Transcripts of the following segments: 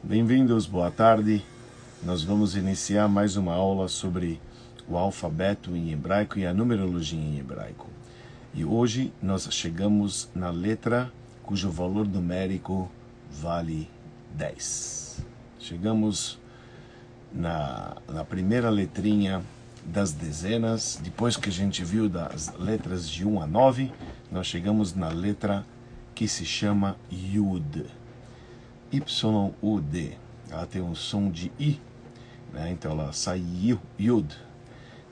Bem-vindos, boa tarde. Nós vamos iniciar mais uma aula sobre o alfabeto em hebraico e a numerologia em hebraico. E hoje nós chegamos na letra cujo valor numérico vale 10. Chegamos na primeira letrinha das dezenas. Depois que a gente viu das letras de 1 a 9, nós chegamos na letra que se chama Yud. Y-U-D. Ela tem um som de I, né? Então ela sai Yud.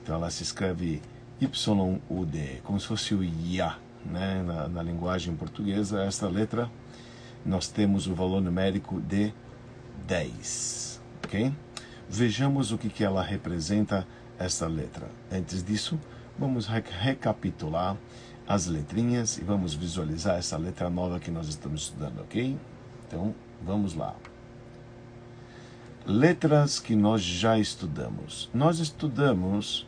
Então ela se escreve Y-U-D, como se fosse o Ya, né? Na linguagem portuguesa, esta letra nós temos o valor numérico de 10. Ok? Vejamos o que ela representa, essa letra. Antes disso, vamos recapitular as letrinhas e vamos visualizar essa letra nova que nós estamos estudando, ok? Então, vamos lá. Letras que nós já estudamos. Nós estudamos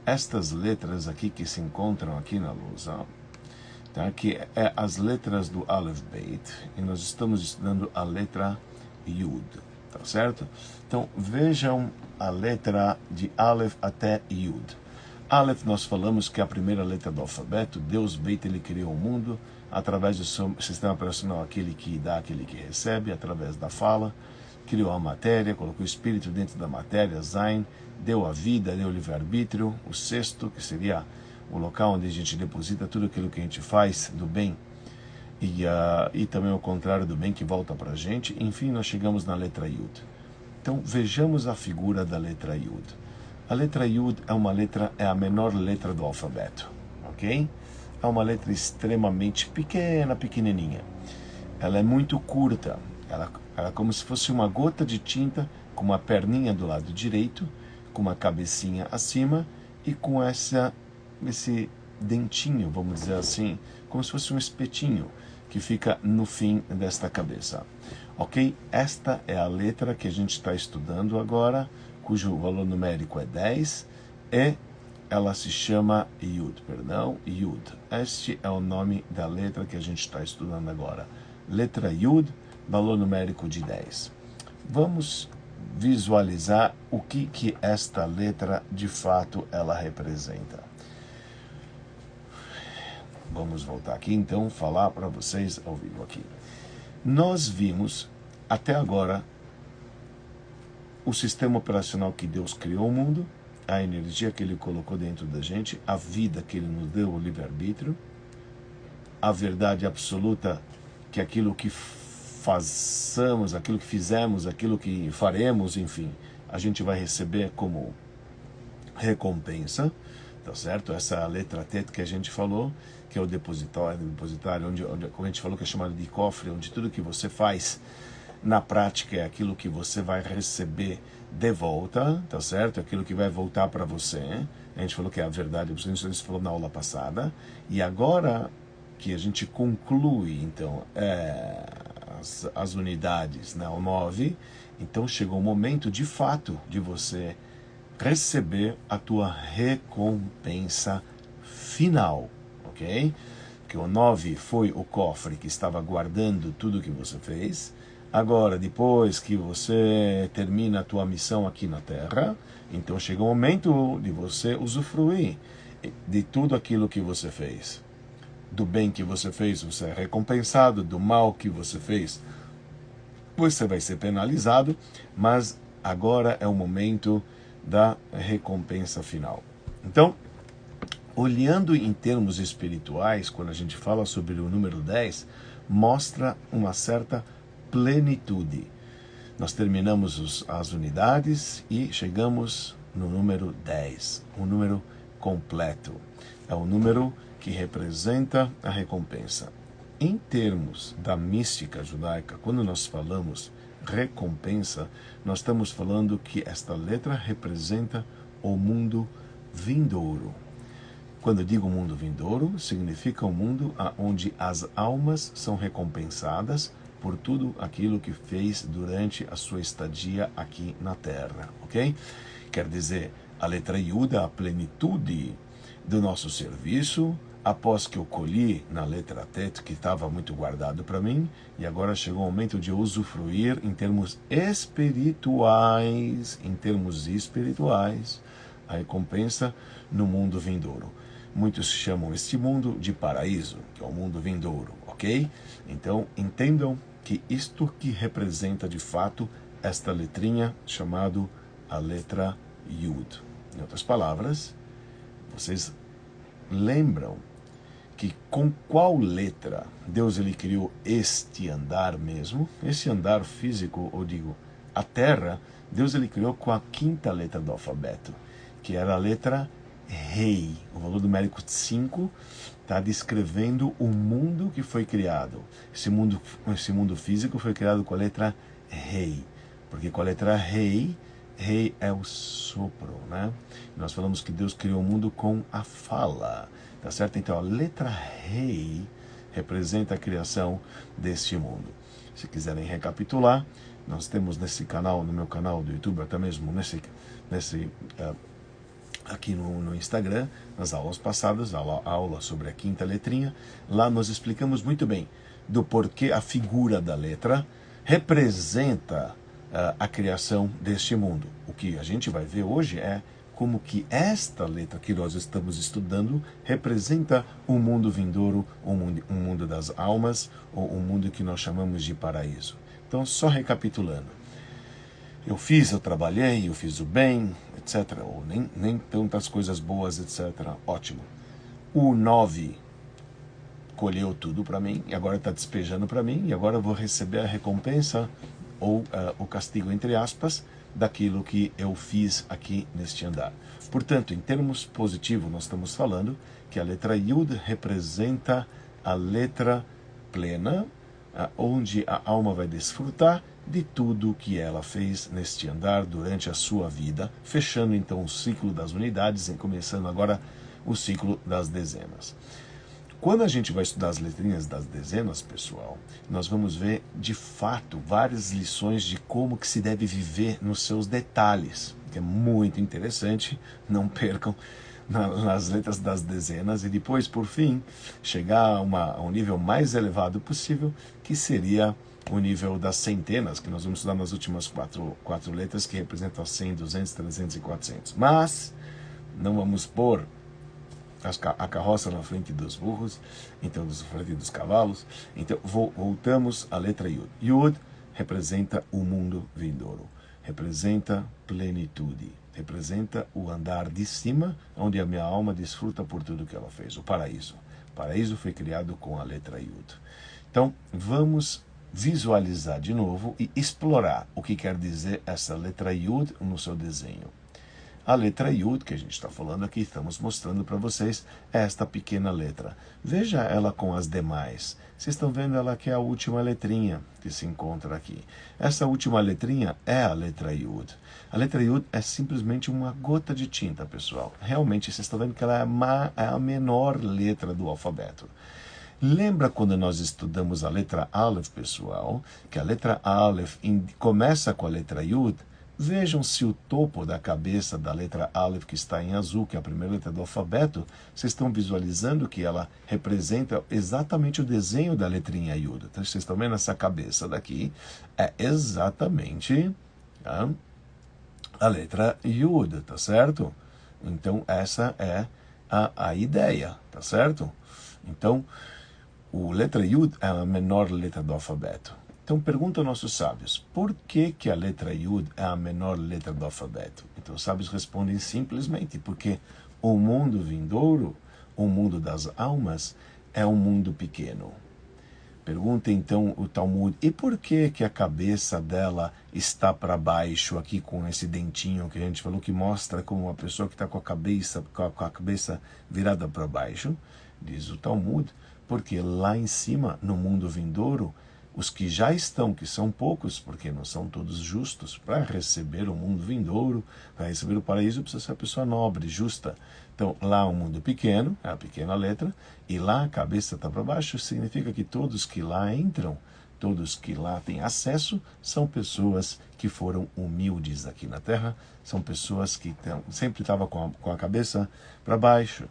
estas letras aqui que se encontram aqui na lousa, tá? Que é as letras do Aleph Beit, e nós estamos estudando a letra Yud, tá certo? Então, vejam a letra de Aleph até Yud. Aleph, nós falamos que é a primeira letra do alfabeto. Deus Beit, ele criou o mundo através do seu sistema operacional, aquele que dá, aquele que recebe, através da fala, criou a matéria, colocou o espírito dentro da matéria, Zain, deu a vida, deu o livre-arbítrio, o sexto, que seria o local onde a gente deposita tudo aquilo que a gente faz do bem, e também o contrário do bem que volta para a gente. Enfim, nós chegamos na letra Yud. Então, vejamos a figura da letra Yud. A letra Yud é a menor letra do alfabeto, ok? É uma letra extremamente pequenininha. Ela é muito curta. Ela é como se fosse uma gota de tinta com uma perninha do lado direito, com uma cabecinha acima e com esse dentinho, vamos dizer assim, como se fosse um espetinho que fica no fim desta cabeça. Ok? Esta é a letra que a gente está estudando agora, cujo valor numérico é 10, e ela se chama Yud, Yud. Este é o nome da letra que a gente está estudando agora. Letra Yud, valor numérico de 10. Vamos visualizar o que esta letra, de fato, ela representa. Vamos voltar aqui, então, falar para vocês ao vivo aqui. Nós vimos, até agora, o sistema operacional que Deus criou o mundo, a energia que Ele colocou dentro da gente, a vida que Ele nos deu, o livre-arbítrio, a verdade absoluta, que aquilo que façamos, aquilo que fizemos, aquilo que faremos, enfim, a gente vai receber como recompensa, tá certo? Essa é a letra T que a gente falou, que é o depositário, onde como a gente falou, que é chamado de cofre, onde tudo que você faz na prática é aquilo que você vai receber de volta, tá certo? Aquilo que vai voltar para você. A gente falou que é a verdade, a gente falou na aula passada. E agora que a gente conclui, então, as unidades, né, o 9, então chegou o momento, de fato, de você receber a tua recompensa final, ok? Que o 9 foi o cofre que estava guardando tudo que você fez. Agora, depois que você termina a tua missão aqui na Terra, então chega o momento de você usufruir de tudo aquilo que você fez. Do bem que você fez, você é recompensado. Do mal que você fez, você vai ser penalizado. Mas agora é o momento da recompensa final. Então, olhando em termos espirituais, quando a gente fala sobre o número 10, mostra uma certa plenitude. Nós terminamos as unidades e chegamos no número 10, um número completo. É um número que representa a recompensa. Em termos da mística judaica, quando nós falamos recompensa, nós estamos falando que esta letra representa o mundo vindouro. Quando eu digo mundo vindouro, significa um mundo onde as almas são recompensadas por tudo aquilo que fez durante a sua estadia aqui na Terra, ok? Quer dizer, a letra Yud é a plenitude do nosso serviço, após que eu colhi na letra Tet, que estava muito guardado para mim, e agora chegou o momento de eu usufruir em termos espirituais, a recompensa no mundo vindouro. Muitos chamam este mundo de paraíso, que é o mundo vindouro, ok? Então, entendam que isto que representa de fato esta letrinha, chamado a letra Yud. Em outras palavras, vocês lembram que com qual letra Deus ele criou este andar mesmo? Esse andar físico, ou digo, a Terra, Deus ele criou com a quinta letra do alfabeto, que era a letra Rei. O valor numérico 5 está descrevendo o mundo que foi criado. Esse mundo físico foi criado com a letra Rei, porque com a letra Rei é o sopro, né? Nós falamos que Deus criou o mundo com a fala, tá certo? Então a letra Rei representa a criação deste mundo. Se quiserem recapitular, nós temos nesse canal, no meu canal do YouTube, até mesmo aqui no Instagram, nas aulas passadas, a aula sobre a quinta letrinha, lá nós explicamos muito bem do porquê a figura da letra representa a criação deste mundo. O que a gente vai ver hoje é como que esta letra que nós estamos estudando representa o mundo vindouro, um mundo das almas, ou um mundo que nós chamamos de paraíso. Então, só recapitulando. Eu trabalhei, eu fiz o bem, etc. Ou nem tantas coisas boas, etc. Ótimo. O 9 colheu tudo para mim, e agora está despejando para mim, e agora eu vou receber a recompensa, ou o castigo, entre aspas, daquilo que eu fiz aqui neste andar. Portanto, em termos positivos, nós estamos falando que a letra Yud representa a letra plena, onde a alma vai desfrutar de tudo que ela fez neste andar durante a sua vida, fechando então o ciclo das unidades e começando agora o ciclo das dezenas. Quando a gente vai estudar as letrinhas das dezenas, pessoal, nós vamos ver, de fato, várias lições de como que se deve viver nos seus detalhes, que é muito interessante. Não percam nas letras das dezenas e depois, por fim, chegar a um nível mais elevado possível, que seria o nível das centenas, que nós vamos estudar nas últimas quatro letras, que representam 100, 200, 300 e 400. Mas não vamos pôr a carroça na frente dos burros, então na frente dos cavalos. Então voltamos à letra Yud. Yud representa o mundo vindouro, representa plenitude, representa o andar de cima, onde a minha alma desfruta por tudo que ela fez, o paraíso. O paraíso foi criado com a letra Yud. Então vamos visualizar de novo e explorar o que quer dizer essa letra Yud no seu desenho. A letra Yud, que a gente está falando aqui, estamos mostrando para vocês esta pequena letra. Veja ela com as demais. Vocês estão vendo ela que é a última letrinha que se encontra aqui. Essa última letrinha é a letra Yud. A letra Yud é simplesmente uma gota de tinta, pessoal. Realmente, vocês estão vendo que ela é a menor letra do alfabeto. Lembra quando nós estudamos a letra Aleph, pessoal? Que a letra Aleph começa com a letra Yud. Vejam se o topo da cabeça da letra Aleph, que está em azul, que é a primeira letra do alfabeto, vocês estão visualizando que ela representa exatamente o desenho da letrinha Yud. Então, vocês estão vendo essa cabeça daqui? É exatamente a letra Yud, tá certo? Então, essa é a ideia, tá certo? Então, a letra Yud é a menor letra do alfabeto. Então pergunta aos nossos sábios, por que a letra Yud é a menor letra do alfabeto? Então os sábios respondem simplesmente porque o mundo vindouro, o mundo das almas, é um mundo pequeno. Pergunta então o Talmud, e por que a cabeça dela está para baixo aqui com esse dentinho que a gente falou, que mostra como uma pessoa que está com a cabeça virada para baixo? Diz o Talmud, porque lá em cima, no mundo vindouro, os que já estão, que são poucos, porque não são todos justos, para receber o mundo vindouro, para receber o paraíso, precisa ser uma pessoa nobre, justa. Então, lá é um mundo pequeno, é a pequena letra, e lá a cabeça está para baixo, significa que todos que lá entram todos que lá têm acesso são pessoas que foram humildes aqui na Terra, são pessoas que sempre estavam com a cabeça para baixo.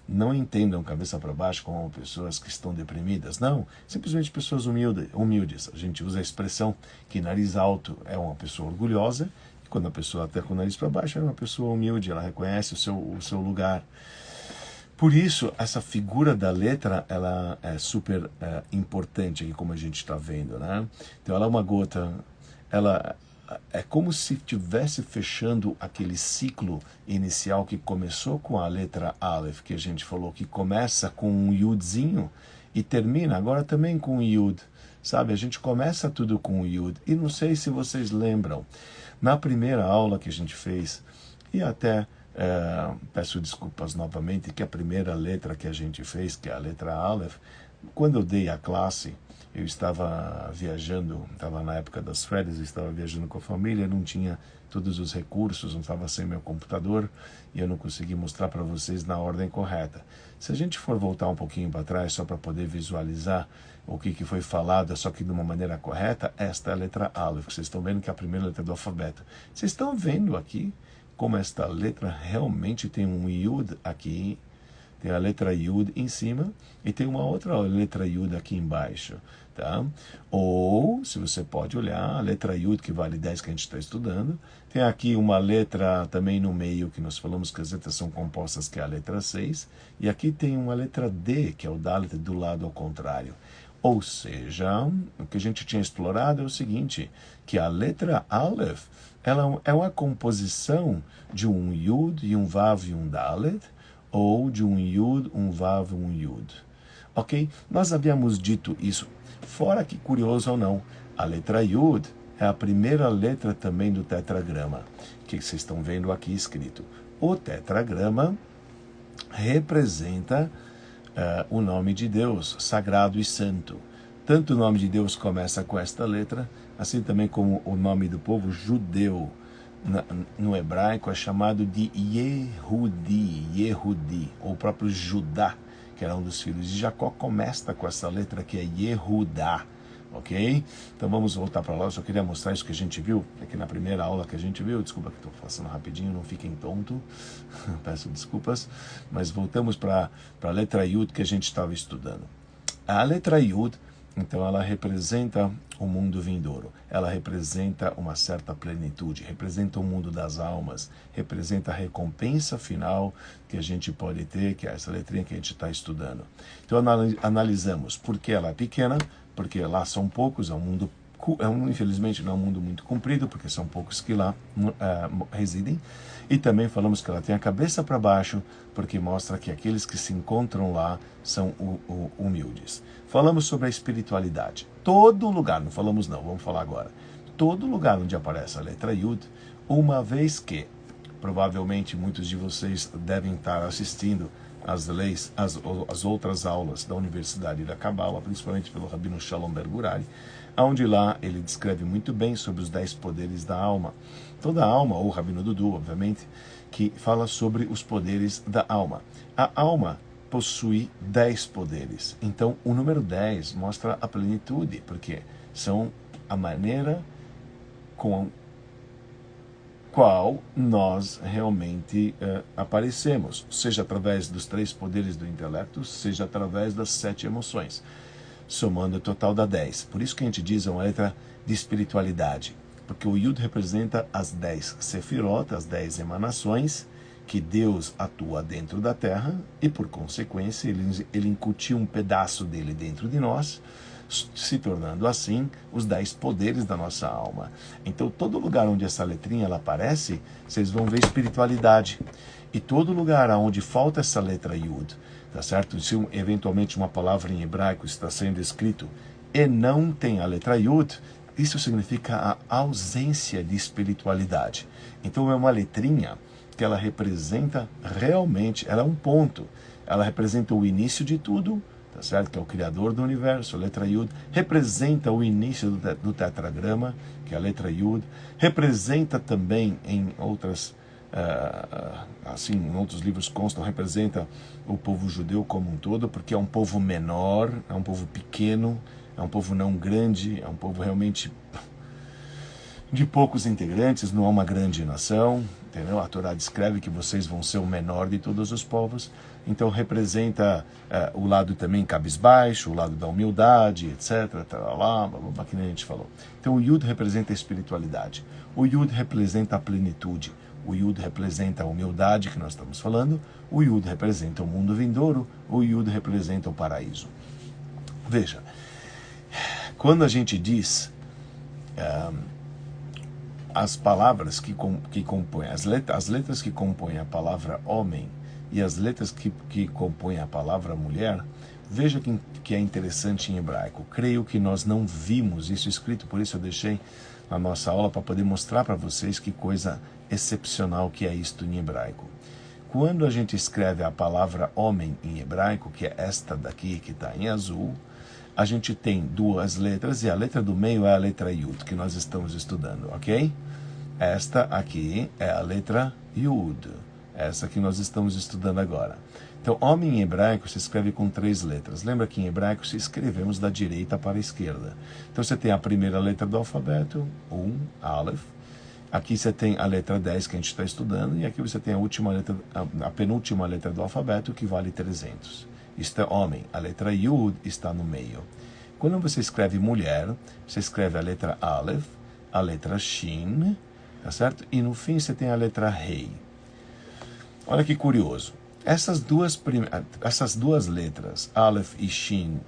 Não entendam cabeça para baixo como pessoas que estão deprimidas, não, simplesmente pessoas humildes. A gente usa a expressão que nariz alto é uma pessoa orgulhosa, e quando a pessoa está com o nariz para baixo é uma pessoa humilde, ela reconhece o seu lugar. Por isso, essa figura da letra, ela é super importante aqui, como a gente está vendo, né? Então, ela é uma gota, ela é como se estivesse fechando aquele ciclo inicial que começou com a letra Aleph, que a gente falou, que começa com um Yudzinho e termina agora também com um Yud. Sabe, a gente começa tudo com um Yud. E não sei se vocês lembram, na primeira aula que a gente fez, e até... peço desculpas novamente, que a primeira letra que a gente fez, que é a letra Aleph, quando eu dei a classe, eu estava viajando, estava na época das férias, eu estava viajando com a família, não tinha todos os recursos, não estava sem meu computador, e eu não consegui mostrar para vocês na ordem correta. Se a gente for voltar um pouquinho para trás, só para poder visualizar o que foi falado, só que de uma maneira correta, esta é a letra Aleph, que vocês estão vendo que é a primeira letra do alfabeto. Vocês estão vendo aqui como esta letra realmente tem um Yud aqui, tem a letra Yud em cima e tem uma outra letra Yud aqui embaixo, tá? Ou, se você pode olhar, a letra Yud, que vale 10 que a gente está estudando, tem aqui uma letra também no meio, que nós falamos que as letras são compostas, que é a letra 6, e aqui tem uma letra D, que é o Dalet, do lado ao contrário. Ou seja, o que a gente tinha explorado é o seguinte, que a letra Aleph, ela é uma composição de um Yud e um Vav e um Dalet, ou de um Yud, um Vav e um Yud. Ok? Nós havíamos dito isso. Fora que, curioso ou não, a letra Yud é a primeira letra também do tetragrama, que vocês estão vendo aqui escrito. O tetragrama representa o nome de Deus, sagrado e santo. Tanto o nome de Deus começa com esta letra, assim também como o nome do povo judeu no hebraico é chamado de Yehudi, ou o próprio Judá, que era um dos filhos de Jacó, começa com essa letra que é Yehudá, ok? Então vamos voltar para lá, eu só queria mostrar isso que a gente viu, aqui na primeira aula que a gente viu, desculpa que estou passando rapidinho, não fiquem tonto, peço desculpas, mas voltamos para a letra Yud que a gente estava estudando. A letra Yud, então, ela representa o mundo vindouro, ela representa uma certa plenitude, representa o mundo das almas, representa a recompensa final que a gente pode ter, que é essa letrinha que a gente está estudando. Então, analisamos por que ela é pequena, porque lá são poucos, infelizmente não é um mundo muito comprido, porque são poucos que lá residem, e também falamos que ela tem a cabeça para baixo, porque mostra que aqueles que se encontram lá são humildes. Falamos sobre a espiritualidade. Todo lugar, não falamos não, vamos falar agora. Todo lugar onde aparece a letra Yud, uma vez que, provavelmente muitos de vocês devem estar assistindo as outras aulas da Universidade da Cabala, principalmente pelo Rabino Shalom Bergurari, onde lá ele descreve muito bem sobre os 10 poderes da alma. Toda a alma, ou Rabino Dudu, obviamente, que fala sobre os poderes da alma. A alma possui 10 poderes. Então, o número 10 mostra a plenitude, porque são a maneira com qual nós realmente aparecemos, seja através dos 3 poderes do intelecto, seja através das 7 emoções, somando o total dá 10. Por isso que a gente diz uma letra de espiritualidade, porque o Yud representa as 10 sefirot, as 10 emanações, que Deus atua dentro da Terra e, por consequência, ele incutiu um pedaço dele dentro de nós, se tornando assim os 10 poderes da nossa alma. Então, todo lugar onde essa letrinha ela aparece, vocês vão ver espiritualidade. E todo lugar onde falta essa letra Yud, tá certo? Se eventualmente uma palavra em hebraico está sendo escrito e não tem a letra Yud, isso significa a ausência de espiritualidade. Então, é uma letrinha que ela representa realmente, ela é um ponto, ela representa o início de tudo, tá certo? Que é o Criador do Universo, a letra Yud, representa o início do tetragrama, que é a letra Yud, representa também em outras, assim, em outros livros constam, representa o povo judeu como um todo, porque é um povo menor, é um povo pequeno, é um povo não grande, é um povo realmente de poucos integrantes, não é uma grande nação, entendeu? A Torá descreve que vocês vão ser o menor de todos os povos, então representa o lado também cabisbaixo, o lado da humildade, etc, que nem a gente falou. Então o Yud representa a espiritualidade, o Yud representa a plenitude, o Yud representa a humildade que nós estamos falando, o Yud representa o mundo vindouro, o Yud representa o paraíso. Veja, quando a gente diz as palavras que compõem, as letras que compõem a palavra homem e as letras que compõem a palavra mulher, veja que é interessante em hebraico. Creio que nós não vimos isso escrito, por isso eu deixei na nossa aula para poder mostrar para vocês que coisa excepcional que é isto em hebraico. Quando a gente escreve a palavra homem em hebraico, que é esta daqui que está em azul, a gente tem duas letras e a letra do meio é a letra Yud, que nós estamos estudando, ok? Esta aqui é a letra Yud, essa que nós estamos estudando agora. Então, homem em hebraico se escreve com 3 letras. Lembra que em hebraico se escrevemos da direita para a esquerda. Então, você tem a primeira letra do alfabeto, Aleph. Aqui você tem a letra 10 que a gente está estudando, e aqui você tem a penúltima letra do alfabeto, que vale 300. Isto é homem. A letra Yud está no meio. Quando você escreve mulher, você escreve a letra Aleph, a letra Shin, tá certo? E no fim você tem a letra Rei. Olha que curioso. Essas duas letras, Aleph e Shin,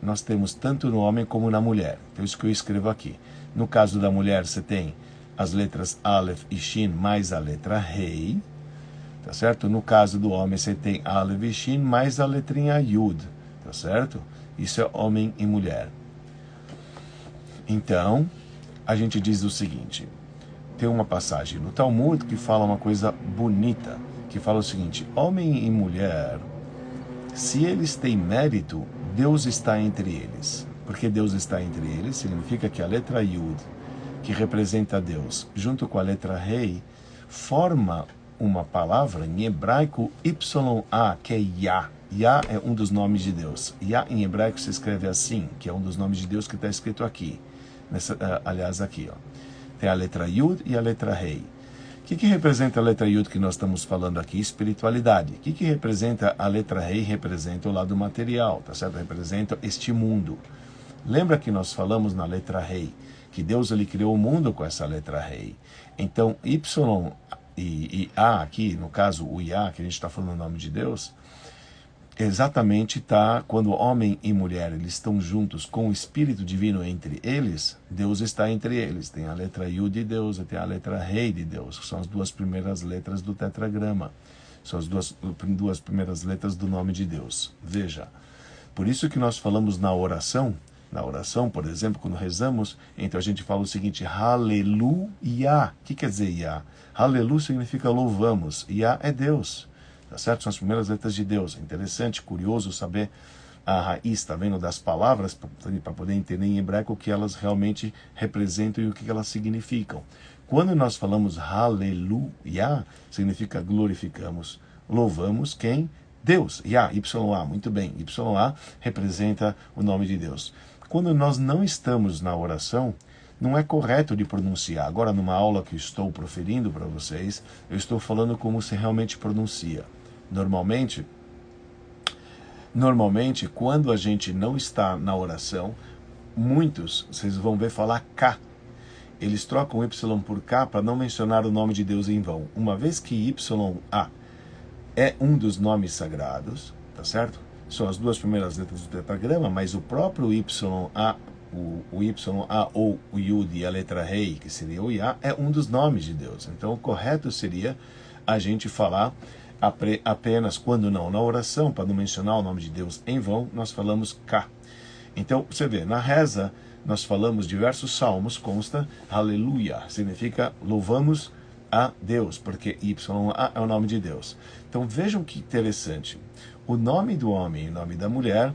nós temos tanto no homem como na mulher. Então isso que eu escrevo aqui. No caso da mulher, você tem as letras Aleph e Shin mais a letra Rei. Tá certo? No caso do homem, você tem Aleph e Shin mais a letrinha Yud. Tá certo? Isso é homem e mulher. Então, a gente diz o seguinte. Tem uma passagem no Talmud que fala uma coisa bonita. Que fala o seguinte. Homem e mulher, se eles têm mérito, Deus está entre eles. Porque Deus está entre eles, significa que a letra Yud, que representa Deus, junto com a letra Rei, forma uma palavra em hebraico YA, que é Yah. Yah é um dos nomes de Deus. Yah em hebraico se escreve assim, que é um dos nomes de Deus que está escrito aqui. Aliás, aqui, ó. Tem a letra Yud e a letra Rei. O que representa a letra Yud que nós estamos falando aqui? Espiritualidade. O que representa a letra Rei? Representa o lado material, tá certo? Representa este mundo. Lembra que nós falamos na letra Rei, que Deus ele criou o mundo com essa letra Rei. Então, Y e A aqui, no caso o Yah, que a gente está falando o nome de Deus, exatamente está quando homem e mulher eles estão juntos com o Espírito Divino entre eles, Deus está entre eles. Tem a letra Yud de Deus e tem a letra Rei de Deus, que são as duas primeiras letras do tetragrama. São as duas primeiras letras do nome de Deus. Veja, por isso que nós falamos na oração, por exemplo, quando rezamos, então a gente fala o seguinte, Haleluia. O que quer dizer Yah? Haleluia significa louvamos, Yah é Deus. Tá certo? São as primeiras letras de Deus. É interessante, curioso saber a raiz, tá vendo, das palavras, para poder entender em hebraico o que elas realmente representam e o que elas significam. Quando nós falamos Haleluia, significa glorificamos, louvamos quem? Deus. Yah, YA, muito bem. YA representa o nome de Deus. Quando nós não estamos na oração, não é correto de pronunciar. Agora, numa aula que eu estou proferindo para vocês, eu estou falando como se realmente pronuncia. Normalmente, quando a gente não está na oração, muitos, vocês vão ver falar K. Eles trocam Y por K para não mencionar o nome de Deus em vão. Uma vez que YA é um dos nomes sagrados, tá certo? São as duas primeiras letras do tetragrama, mas o próprio YA, o YA ou o Yud e a letra Rei, que seria o Yah, é um dos nomes de Deus. Então o correto seria a gente falar apenas, quando não na oração, para não mencionar o nome de Deus em vão, nós falamos K. Então você vê, na reza nós falamos diversos salmos, consta Aleluia, significa louvamos a Deus, porque YA é o nome de Deus. Então vejam que interessante. O nome do homem e o nome da mulher,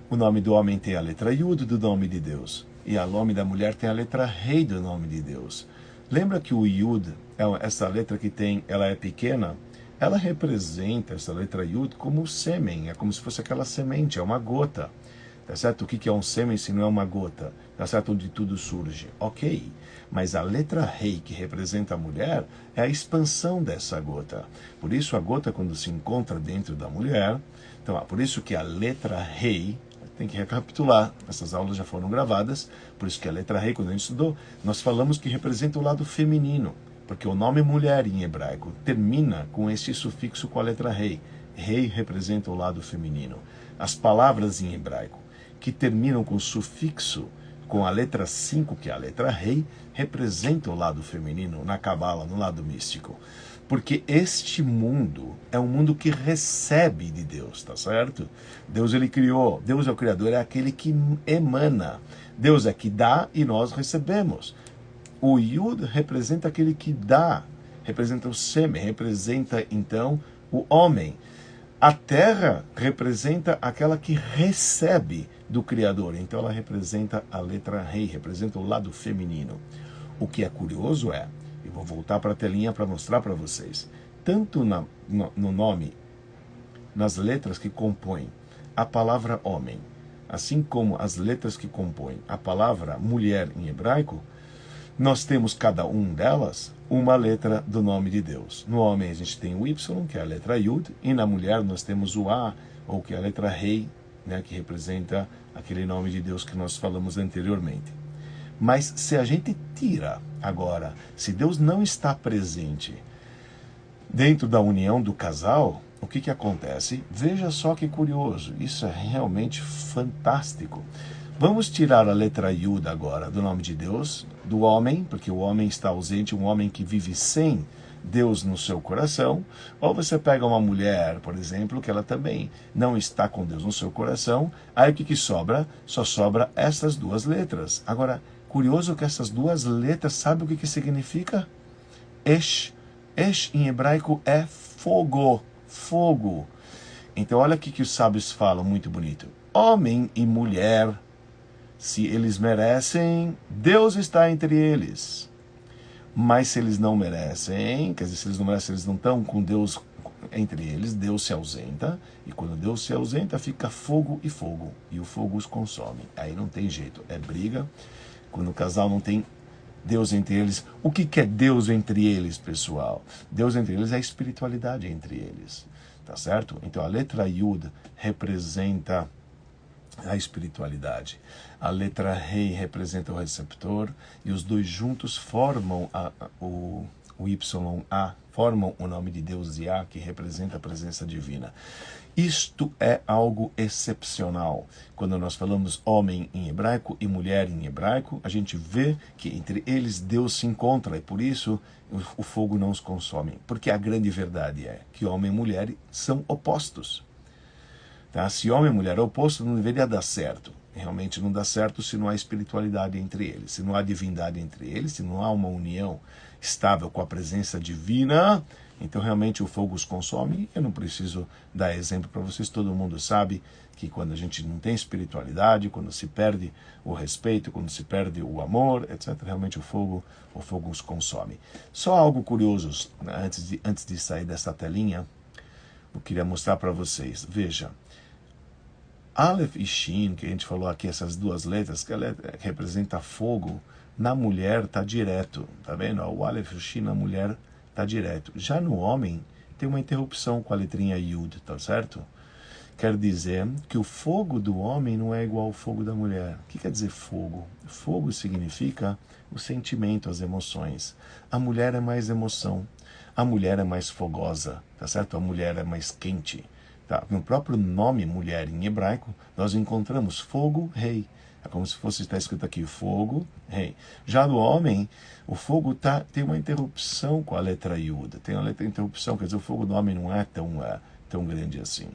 o nome do homem tem a letra Yud do nome de Deus, e o nome da mulher tem a letra Rei do nome de Deus. Lembra que o Yud, essa letra que tem, ela é pequena, ela representa essa letra Yud como o sêmen, é como se fosse aquela semente, é uma gota. Tá certo? O que é um sêmen se não é uma gota? Tá certo? Onde tudo surge. Ok. Mas a letra rei, que representa a mulher, é a expansão dessa gota. Por isso a gota, quando se encontra dentro da mulher, então, por isso que a letra rei, tem que recapitular, essas aulas já foram gravadas, por isso que a letra rei, quando a gente estudou, nós falamos que representa o lado feminino, porque o nome mulher em hebraico termina com esse sufixo com a letra rei. Rei representa o lado feminino. As palavras em hebraico que terminam com o sufixo com a letra 5, que é a letra rei, representam o lado feminino na Cabala, no lado místico. Porque este mundo é um mundo que recebe de Deus, tá certo? Deus ele criou, Deus é o Criador, é aquele que emana. Deus é que dá e nós recebemos. O Yud representa aquele que dá, representa o Seme, representa então o homem. A terra representa aquela que recebe do Criador, então ela representa a letra rei, representa o lado feminino. O que é curioso é, eu vou voltar para a telinha para mostrar para vocês, tanto no nome, nas letras que compõem a palavra homem, assim como as letras que compõem a palavra mulher em hebraico, nós temos cada um delas uma letra do nome de Deus. No homem a gente tem o Y, que é a letra Yud, e na mulher nós temos o A, ou que é a letra Rei, né, que representa aquele nome de Deus que nós falamos anteriormente. Mas se a gente tira agora, se Deus não está presente dentro da união do casal, o que acontece? Veja só que curioso, isso é realmente fantástico. Vamos tirar a letra Yud agora do nome de Deus, do homem, porque o homem está ausente, um homem que vive sem Deus no seu coração, ou você pega uma mulher, por exemplo, que ela também não está com Deus no seu coração, aí o que sobra? Só sobra essas duas letras. Agora, curioso que essas duas letras, sabe o que significa? Esh. Esh em hebraico é fogo, fogo. Então olha o que os sábios falam, muito bonito. Homem e mulher, se eles merecem, Deus está entre eles. Mas se eles não merecem, quer dizer, se eles não merecem, eles não estão com Deus entre eles, Deus se ausenta, e quando Deus se ausenta, fica fogo, e o fogo os consome. Aí não tem jeito, é briga. Quando o casal não tem Deus entre eles, o que é Deus entre eles, pessoal? Deus entre eles é a espiritualidade entre eles, tá certo? Então a letra Yud representa a espiritualidade. A letra Rei representa o receptor e os dois juntos formam o YA, formam o nome de Deus Yah, que representa a presença divina. Isto é algo excepcional. Quando nós falamos homem em hebraico e mulher em hebraico, a gente vê que entre eles Deus se encontra e por isso o fogo não os consome. Porque a grande verdade é que homem e mulher são opostos. Tá? Se homem e mulher é oposto, não deveria dar certo. Realmente não dá certo se não há espiritualidade entre eles, se não há divindade entre eles, se não há uma união estável com a presença divina, então realmente o fogo os consome. Eu não preciso dar exemplo para vocês, todo mundo sabe que quando a gente não tem espiritualidade, quando se perde o respeito, quando se perde o amor, etc., realmente o fogo os consome. Só algo curioso, né, antes de sair dessa telinha, eu queria mostrar para vocês. Veja, Aleph e Shin, que a gente falou aqui, essas duas letras, que representa fogo, na mulher está direto, tá vendo? O Aleph e o Shin na mulher está direto. Já no homem, tem uma interrupção com a letrinha Yud, tá certo? Quer dizer que o fogo do homem não é igual ao fogo da mulher. O que quer dizer fogo? Fogo significa o sentimento, as emoções. A mulher é mais emoção, a mulher é mais fogosa, tá certo? A mulher é mais quente. Tá? No próprio nome mulher em hebraico, nós encontramos fogo, rei. É como se fosse, está escrito aqui, fogo, rei. Já no homem, o fogo tem uma interrupção com a letra Yud. Tem uma letra interrupção, quer dizer, o fogo do homem não é tão grande assim.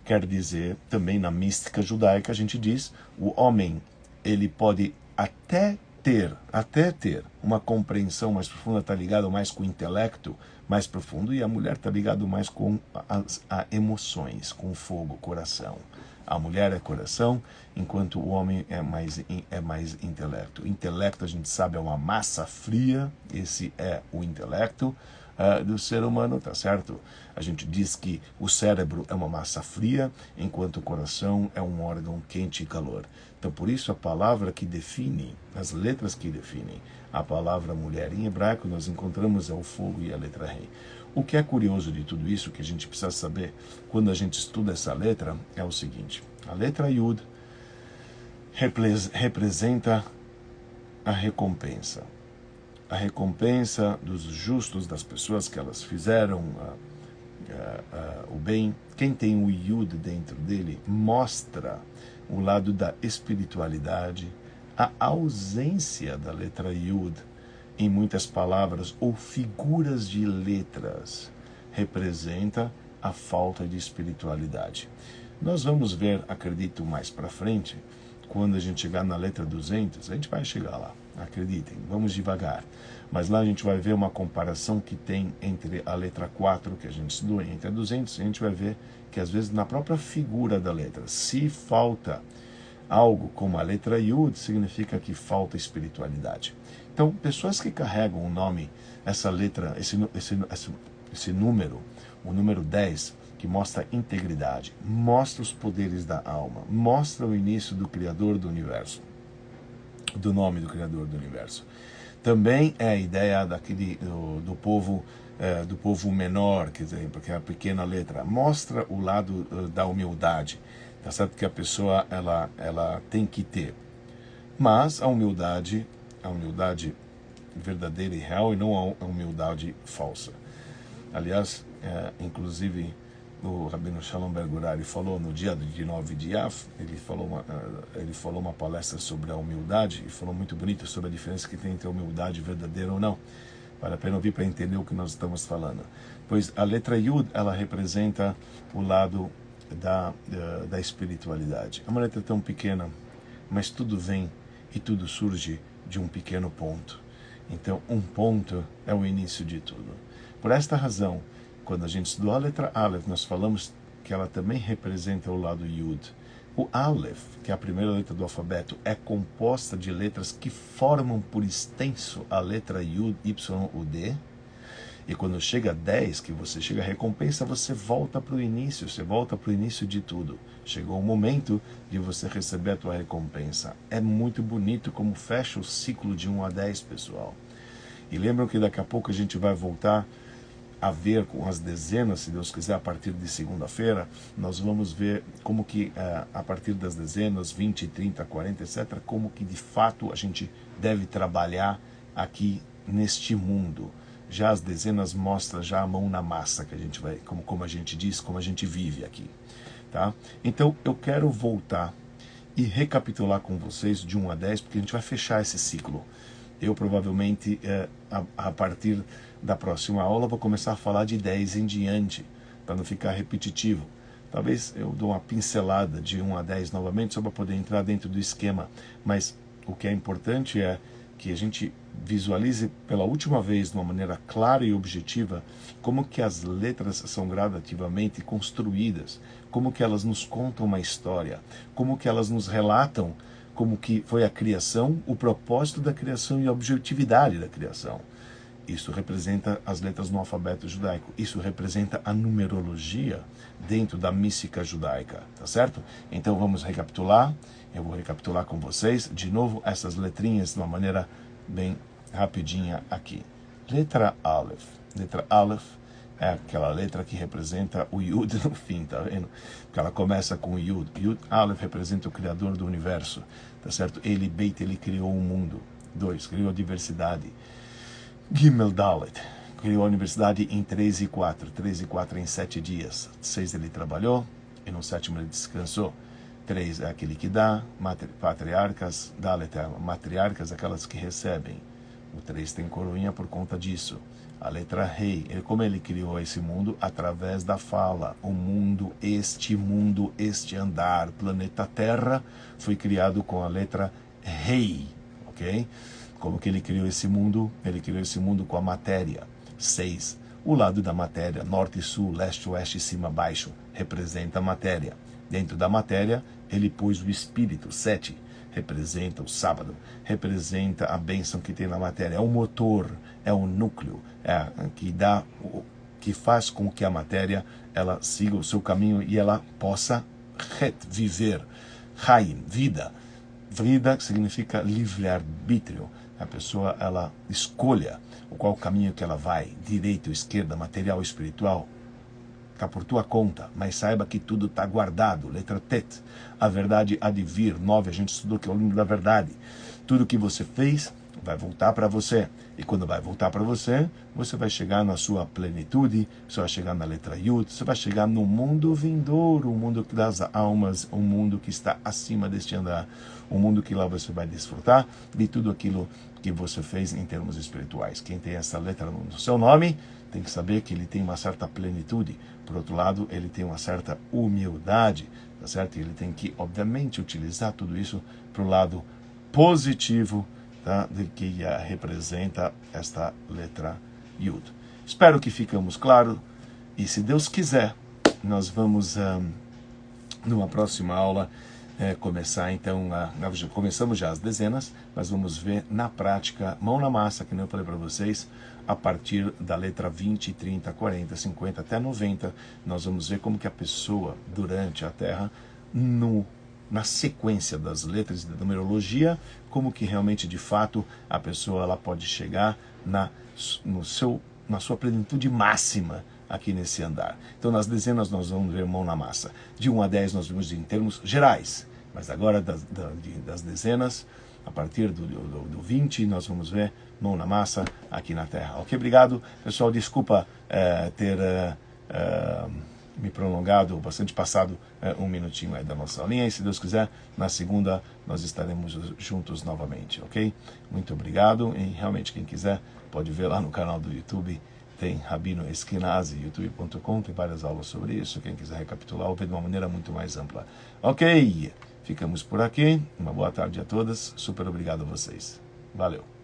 Quer dizer, também na mística judaica, a gente diz, o homem, ele pode até ter uma compreensão mais profunda, está ligado mais com o intelecto mais profundo, e a mulher está ligado mais com as emoções, com o fogo, coração. A mulher é coração, enquanto o homem é mais intelecto. O intelecto, a gente sabe, é uma massa fria, esse é o intelecto. do ser humano, tá certo? A gente diz que o cérebro é uma massa fria, enquanto o coração é um órgão quente e calor. Então, por isso, a palavra que define, as letras que definem a palavra mulher em hebraico, nós encontramos é o fogo e a letra rei. O que é curioso de tudo isso, que a gente precisa saber quando a gente estuda essa letra, é o seguinte: a letra Yud representa a recompensa dos justos, das pessoas que elas fizeram o bem. Quem tem o Yud dentro dele mostra o lado da espiritualidade. A ausência da letra Yud em muitas palavras ou figuras de letras representa a falta de espiritualidade. Nós vamos ver, acredito, mais para frente, quando a gente chegar na letra 200, a gente vai chegar lá, acreditem, vamos devagar. Mas lá a gente vai ver uma comparação que tem entre a letra 4, que a gente estudou, entre a 200, a gente vai ver que às vezes na própria figura da letra, se falta algo como a letra Yud, significa que falta espiritualidade. Então, pessoas que carregam o nome, essa letra, esse número, o número 10, que mostra integridade, mostra os poderes da alma, mostra o início do Criador do Universo, do nome do Criador do Universo. Também é a ideia do povo menor, quer dizer, porque é a pequena letra, mostra o lado da humildade. Tá certo que a pessoa ela tem que ter, mas a humildade verdadeira e real, e não a humildade falsa. Aliás, inclusive o Rabino Shalom Ber-Gurari falou no dia de 9 de Av, ele falou uma palestra sobre a humildade e falou muito bonito sobre a diferença que tem entre a humildade verdadeira ou não. Vale a pena ouvir para entender o que nós estamos falando. Pois a letra Yud, ela representa o lado da espiritualidade. É uma letra tão pequena, mas tudo vem e tudo surge de um pequeno ponto. Então, um ponto é o início de tudo. Por esta razão, quando a gente estudou a letra Aleph, nós falamos que ela também representa o lado Yud. O Aleph, que é a primeira letra do alfabeto, é composta de letras que formam por extenso a letra Yud, Y, U, D. E quando chega a 10, que você chega a recompensa, você volta para o início, de tudo. Chegou o momento de você receber a tua recompensa. É muito bonito como fecha o ciclo de 1 a 10, pessoal. E lembram que daqui a pouco a gente vai voltar a ver com as dezenas, se Deus quiser, a partir de segunda-feira, nós vamos ver como que a partir das dezenas, 20, 30, 40, etc., como que de fato a gente deve trabalhar aqui neste mundo. Já as dezenas mostram já a mão na massa, que a gente vai, como a gente diz, como a gente vive aqui. Tá? Então eu quero voltar e recapitular com vocês de 1 a 10, porque a gente vai fechar esse ciclo. Eu provavelmente, a partir da próxima aula, vou começar a falar de 10 em diante, para não ficar repetitivo. Talvez eu dou uma pincelada de 1 a 10 novamente, só para poder entrar dentro do esquema. Mas o que é importante é que a gente visualize pela última vez, de uma maneira clara e objetiva, como que as letras são gradativamente construídas, como que elas nos contam uma história, como que elas nos relatam como que foi a criação, o propósito da criação e a objetividade da criação. Isso representa as letras no alfabeto judaico. Isso representa a numerologia dentro da mística judaica, tá certo? Então vamos recapitular. Eu vou recapitular com vocês de novo essas letrinhas de uma maneira bem rapidinha aqui. Letra Aleph. Letra Aleph é aquela letra que representa o Yud no fim, tá vendo? Porque ela começa com o Yud. Yud Aleph representa o Criador do Universo, tá certo? Ele criou o mundo. 2, criou a diversidade. Gimel Dalet, criou a universidade em 3 e 4. 3 e 4 em 7 dias. 6 ele trabalhou e no 7º ele descansou. 3 é aquele que dá, patriarcas, Dalet é matriarcas, aquelas que recebem. O 3 tem coroinha por conta disso. A letra Rei, como ele criou esse mundo? Através da fala. O mundo, este andar, planeta Terra, foi criado com a letra Rei, ok? Como que ele criou esse mundo? Ele criou esse mundo com a matéria. 6. O lado da matéria, norte e sul, leste, oeste, cima, baixo, representa a matéria. Dentro da matéria, ele pôs o espírito. 7. representa o sábado, representa a bênção que tem na matéria, é o motor, é o núcleo, que faz com que a matéria ela siga o seu caminho e ela possa viver, Chaim, vida. Vida significa livre-arbítrio. A pessoa, ela escolha qual caminho que ela vai, direito, esquerda, material, espiritual, está por tua conta, mas saiba que tudo está guardado. Letra Tet, a verdade há de vir. 9, a gente estudou que é o livro da verdade. Tudo que você fez vai voltar para você. E quando vai voltar para você, você vai chegar na sua plenitude, você vai chegar na letra Yud, você vai chegar no mundo vindouro, o mundo das almas, o mundo que está acima deste andar, o mundo que lá você vai desfrutar de tudo aquilo que você fez em termos espirituais. Quem tem essa letra no seu nome, tem que saber que ele tem uma certa plenitude. Por outro lado, ele tem uma certa humildade, tá certo? E ele tem que, obviamente, utilizar tudo isso para o lado positivo, tá? De que representa esta letra Yud. Espero que ficamos claros. E se Deus quiser, nós vamos, numa próxima aula, começar então, começamos já as dezenas, mas vamos ver na prática, mão na massa, que nem eu falei para vocês, a partir da letra 20, 30, 40, 50 até 90, nós vamos ver como que a pessoa, durante a Terra, na sequência das letras da numerologia, como que realmente, de fato, a pessoa ela pode chegar na sua plenitude máxima aqui nesse andar. Então, nas dezenas, nós vamos ver mão na massa. De 1 a 10, nós vimos em termos gerais. Mas agora, das dezenas, a partir do 20, nós vamos ver mão na massa aqui na Terra. Ok? Obrigado. Pessoal, desculpa ter me prolongado, bastante passado um minutinho aí da nossa aulinha. E se Deus quiser, na segunda, nós estaremos juntos novamente. Ok? Muito obrigado. E realmente, quem quiser, pode ver lá no canal do YouTube. Tem Rabino Eskenazi, youtube.com, tem várias aulas sobre isso. Quem quiser recapitular, ou ver de uma maneira muito mais ampla. Ok, ficamos por aqui. Uma boa tarde a todas. Super obrigado a vocês. Valeu.